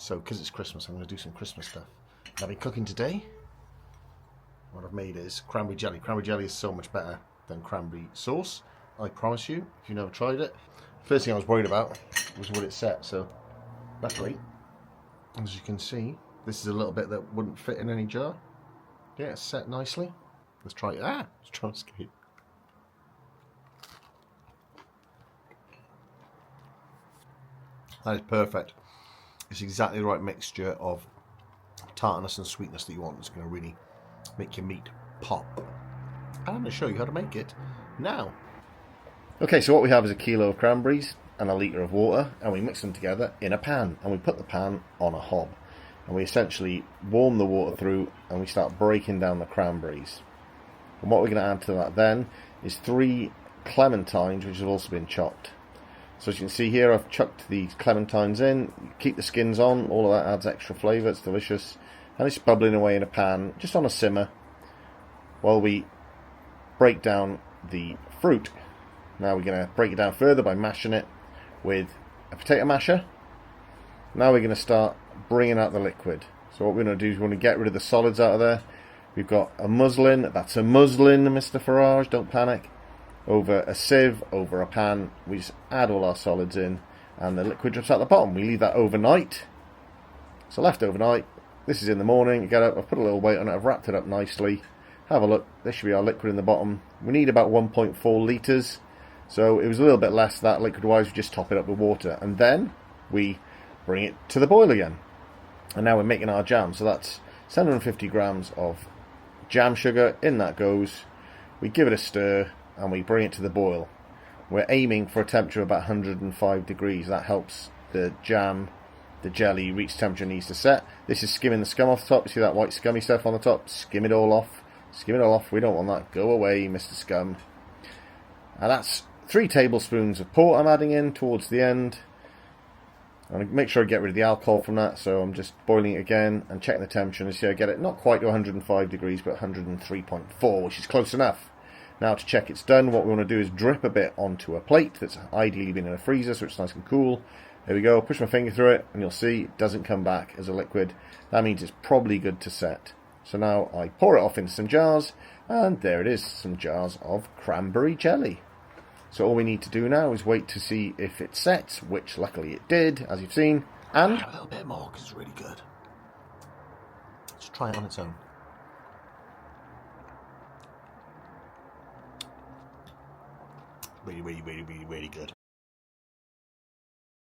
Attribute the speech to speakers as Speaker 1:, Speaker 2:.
Speaker 1: So, because it's Christmas, I'm going to do some Christmas stuff. And I've been cooking today. What I've made is cranberry jelly. Cranberry jelly is so much better than cranberry sauce, I promise you, if you've never tried it. First thing I was worried about was would it set, so luckily, as you can see, this is a little bit that wouldn't fit in any jar. Yeah, it's set nicely. Let's try it. Let's try and escape. That is perfect. It's exactly the right mixture of tartness and sweetness that you want. It's going to really make your meat pop. And I'm going to show you how to make it now. Okay, so what we have is a kilo of cranberries and a litre of water, and we mix them together in a pan, and we put the pan on a hob, and we essentially warm the water through, and we start breaking down the cranberries. And what we're going to add to that then is 3 clementines, which have also been chopped. So as you can see here, I've chucked these clementines in. Keep the skins on, all of that adds extra flavour, it's delicious. And it's bubbling away in a pan, just on a simmer, while we break down the fruit. Now we're going to break it down further by mashing it with a potato masher. Now we're going to start bringing out the liquid. So what we're going to do is we're going to get rid of the solids out of there. We've got a muslin, that's a muslin, Mr. Farage, don't panic. Over a sieve, over a pan, we just add all our solids in, and the liquid drips out the bottom. We leave that overnight. So left overnight, this is in the morning, you get up, I've put a little weight on it, I've wrapped it up nicely. Have a look, this should be our liquid in the bottom. We need about 1.4 litres, so it was a little bit less that liquid-wise, we just top it up with water. And then we bring it to the boil again. And now we're making our jam, so that's 750 grams of jam sugar, in that goes. We give it a stir, and we bring it to the boil. We're aiming for a temperature of about 105 degrees. That helps the jam, the jelly, reach the temperature it needs to set. This is skimming the scum off the top. You see that white scummy stuff on the top? Skim it all off. Skim it all off. We don't want that. Go away, Mr. Scum. And that's 3 tablespoons of port I'm adding in towards the end. And make sure I get rid of the alcohol from that, so I'm just boiling it again and checking the temperature. And see, I get it not quite to 105 degrees, but 103.4, which is close enough. Now to check it's done, what we want to do is drip a bit onto a plate that's ideally been in a freezer so it's nice and cool. There we go, push my finger through it and you'll see it doesn't come back as a liquid. That means it's probably good to set. So now I pour it off into some jars, and there it is, some jars of cranberry jelly. So all we need to do now is wait to see if it sets, which luckily it did, as you've seen. And a little bit more because it's really good. Let's try it on its own. Really, really, really, really, really good.